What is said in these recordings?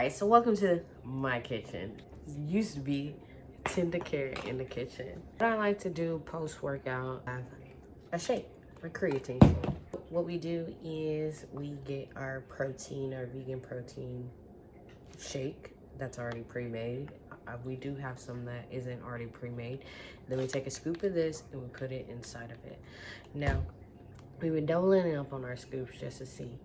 Alright, so welcome to my kitchen. Used to be tender care in the kitchen. What I like to do post-workout, I have a shake, a creatine shake. What we do is we get our protein, our vegan protein shake that's already pre-made. We do have some that isn't already pre-made. Then we take a scoop of this and we put it inside of it. Now, we've been doubling up on our scoops just to see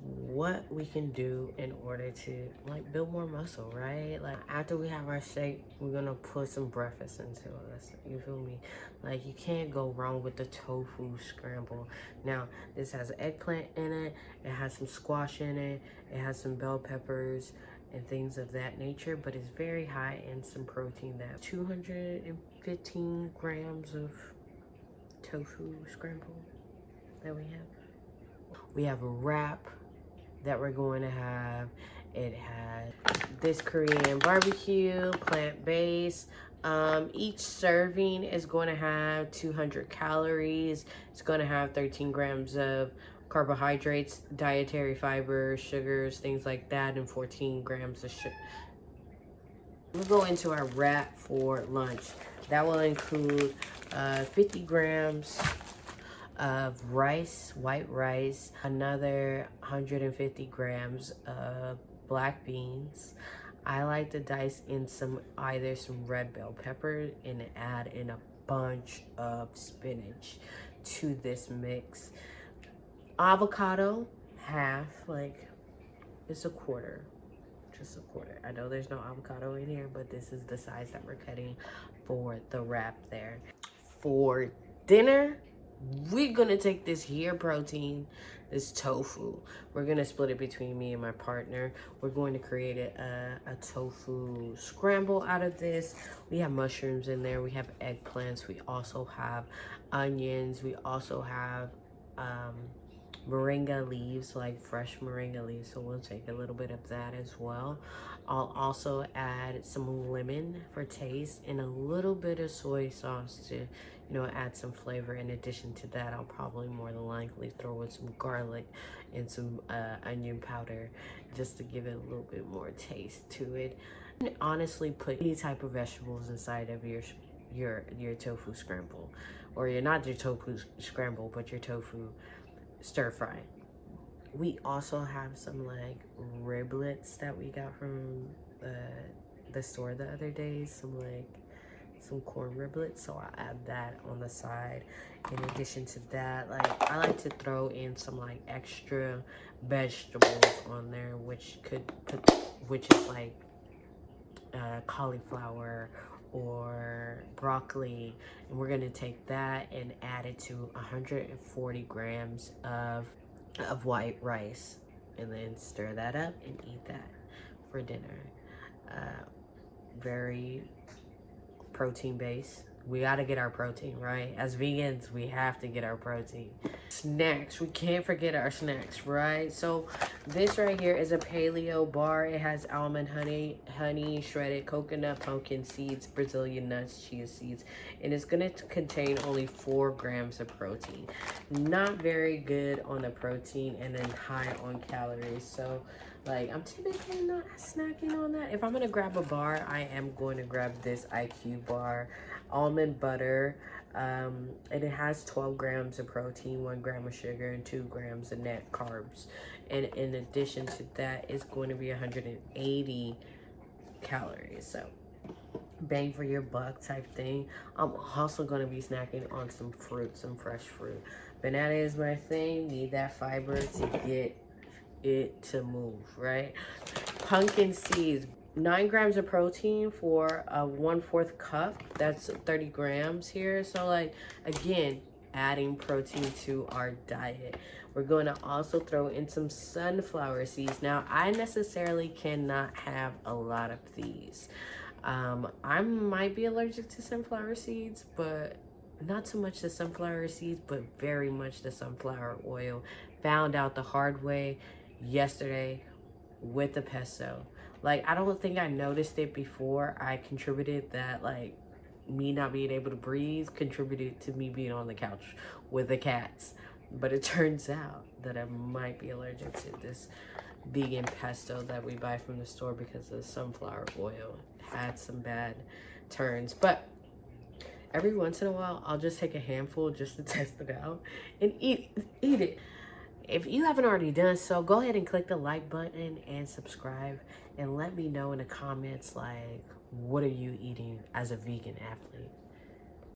what we can do in order to like build more muscle, right? Like after we have our shake, we're gonna put some breakfast into us. You feel me? Like you can't go wrong with the tofu scramble. Now this has eggplant in it, it has some squash in it, it has some bell peppers and things of that nature, but it's very high in some protein. That 215 grams of tofu scramble that we have. We have a wrap that we're going to have. It has this Korean barbecue, plant-based. Each serving is going to have 200 calories. It's going to have 13 grams of carbohydrates, dietary fiber, sugars, things like that, and 14 grams of sugar. We'll go into our wrap for lunch. That will include 50 grams of rice, white rice, another 150 grams of black beans. I like to dice in either some red bell pepper and add in a bunch of spinach to this mix. Avocado, half, like it's a quarter, just a quarter. I know there's no avocado in here, but this is the size that we're cutting for the wrap there. For dinner, we're gonna take this here protein, this tofu. We're gonna split it between me and my partner. We're going to create a tofu scramble out of this. We have mushrooms in there. We have eggplants. We also have onions. We also have moringa leaves, like fresh moringa leaves. So we'll take a little bit of that as well. I'll also add some lemon for taste and a little bit of soy sauce to, add some flavor. In addition to that, I'll probably more than likely throw in some garlic and some onion powder just to give it a little bit more taste to it. And honestly, put any type of vegetables inside of your tofu scramble, or not your tofu scramble, but your tofu stir fry. We also have some like riblets that we got from the store the other day, some corn riblets, so I add that on the side. In addition to that, like I like to throw in some like extra vegetables on there, which is like cauliflower or broccoli, and we're gonna take that and add it to 140 grams of white rice, and then stir that up and eat that for dinner. Very protein based. We got to get our protein, right? As vegans, we have to get our protein. Snacks, we can't forget our snacks, right? So this right here is a paleo bar. It has almond honey, shredded coconut, pumpkin seeds, Brazilian nuts, chia seeds, and it's gonna contain only 4 grams of protein. Not very good on the protein, and then high on calories. So like I'm typically not snacking on that. If I'm gonna grab a bar, I am going to grab this IQ bar. Almond butter, and it has 12 grams of protein, 1 gram of sugar, and 2 grams of net carbs. And in addition to that, it's going to be 180 calories. So bang for your buck type thing. I'm also going to be snacking on some fruit, some fresh fruit. Banana is my thing. Need that fiber to get it to move, right? Pumpkin seeds. 9 grams of protein for a 1/4 cup. That's 30 grams here. So like, again, adding protein to our diet. We're going to also throw in some sunflower seeds. Now, I necessarily cannot have a lot of these. I might be allergic to sunflower seeds, but not so much the sunflower seeds, but very much the sunflower oil. Found out the hard way yesterday with the pesto. Like, I don't think I noticed it before. I contributed that, like, me not being able to breathe contributed to me being on the couch with the cats. But it turns out that I might be allergic to this vegan pesto that we buy from the store because the sunflower oil had some bad turns. But every once in a while, I'll just take a handful just to test it out and eat it. If you haven't already done so, go ahead and click the like button and subscribe, and let me know in the comments, like, what are you eating as a vegan athlete?